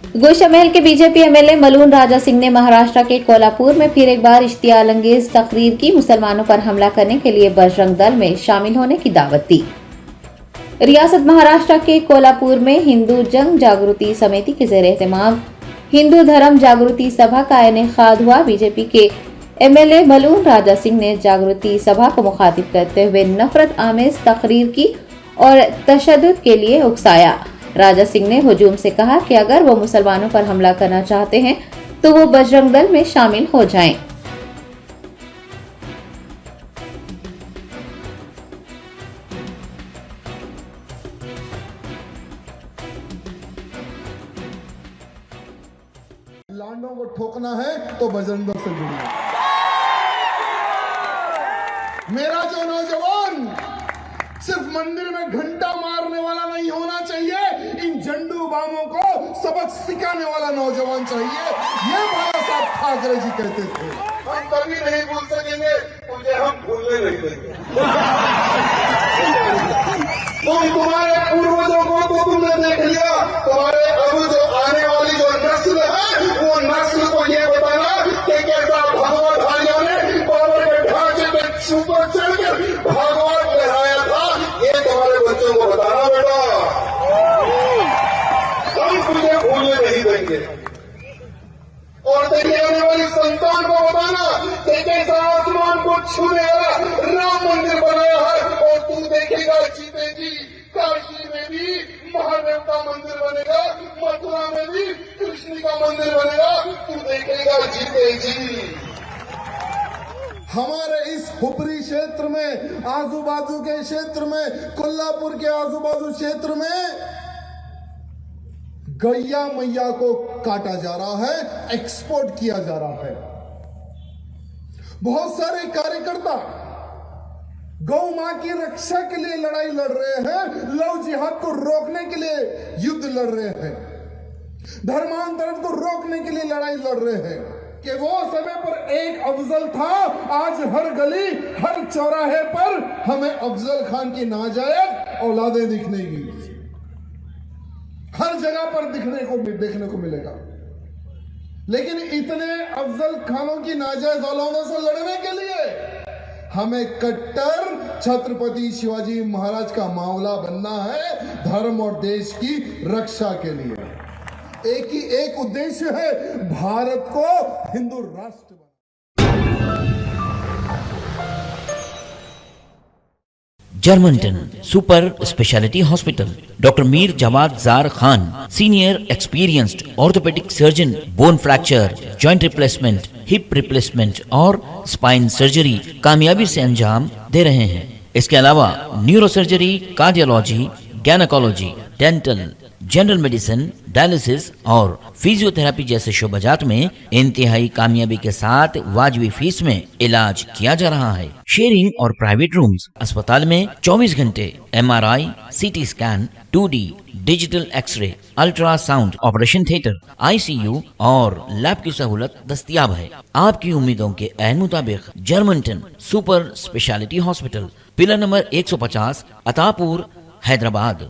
गोशामहल के BJP MLA मलून Raja Singh ने महाराष्ट्र के कोल्हापुर में फिर एक बार इश्तियालंगेज तकरीर की, मुसलमानों पर हमला करने के लिए बजरंग दल में शामिल होने की दावत दी। रियासत महाराष्ट्र के कोल्हापुर में हिंदू जंग जागृति समिति के ज़ेर एहतमाम हिंदू धर्म जागृति सभा का इनेकाद हुआ। बीजेपी के एमएलए मलून राजा सिंह ने जागृति सभा को मुखातिब करते हुए नफरत आमेज तकरीर की और तशद्दुद के लिए उकसाया। राजा सिंह ने हुजूम से कहा कि अगर वो मुसलमानों पर हमला करना चाहते हैं तो वो बजरंग दल में शामिल हो जाएं। लांडों को ठोकना है तो बजरंग दल से जुड़िए। मेरा जो नौजवान सिर्फ मंदिर में घंटा मारने वाला नहीं होना चाहिए, इन झंडू बामों को सबक सिखाने वाला नौजवान चाहिए। ये बाला साहब ठाकरे जी कहते थे। हम कभी नहीं भूल सकेंगे, तुझे हम भूलने नहीं देंगे। तुम तुम्हारे पूर्वजों को तो तुमने देख लिया, तुम्हारे अब जो आने वाली जो नस्ल है वो नस्ल को ये बताना कि कैसा भगवत भाइयों ने बाबर के ढांचे पे ऊपर चढ़कर भागवत लहराया था, ये तुम्हारे बच्चों को बताना बेटा। हम तुझे भूलने नहीं देंगे। और तेरी आने वाली संतान को बताना कि कैसा आसमान को छूने वाला राम मंदिर बनाया है, और तू देखेगा जीते जी काशी में भी महादेव का मंदिर बनेगा, मथुरा में भी कृष्ण का मंदिर बनेगा, तू देखेगा जीते जी। हमारे इस हुपरी क्षेत्र में, आजू बाजू के क्षेत्र में, कोल्हापुर के आजू बाजू क्षेत्र में गैया मैया को काटा जा रहा है, एक्सपोर्ट किया जा रहा है। बहुत सारे कार्यकर्ता गौ मां की रक्षा के लिए लड़ाई लड़ रहे हैं, लव जिहाद को रोकने के लिए युद्ध लड़ रहे हैं, धर्मांतरण को रोकने के लिए लड़ाई लड़ रहे हैं। कि वो समय पर एक अफजल था, आज हर गली हर चौराहे पर हमें अफजल खान की नाजायज औलादें दिखने की, हर जगह पर देखने को मिलेगा। लेकिन इतने अफजल खानों की नाजायज औलादों से लड़ने के लिए हमें कट्टर छत्रपति शिवाजी महाराज का मामला बनना है, धर्म और देश की रक्षा के लिए। एक उद्देश्य है, भारत को हिंदू राष्ट्र बनाना। जर्मनटन super speciality hospital, doctor Mir Jawad जार Khan, senior experienced orthopaedic surgeon, bone fracture, joint replacement, hip replacement और स्पाइन सर्जरी कामयाबी से अंजाम दे रहे हैं। इसके अलावा neurosurgery, cardiology, gynaecology, dental, general medicine, dialysis और फिजियोथेरेपी जैसे शोबाजात में इंतहाई कामयाबी के साथ वाजबी फीस में इलाज किया जा रहा है। शेयरिंग और प्राइवेट रूम्स, अस्पताल में 24 घंटे MRI, CT scan, 2D digital x-ray, ultrasound, operation theatre, ICU और लैब की सहूलत दस्तयाब है। आपकी उम्मीदों के ऐन मुताबिक Germanten super speciality hospital, pillar number 150, Attapur, Hyderabad.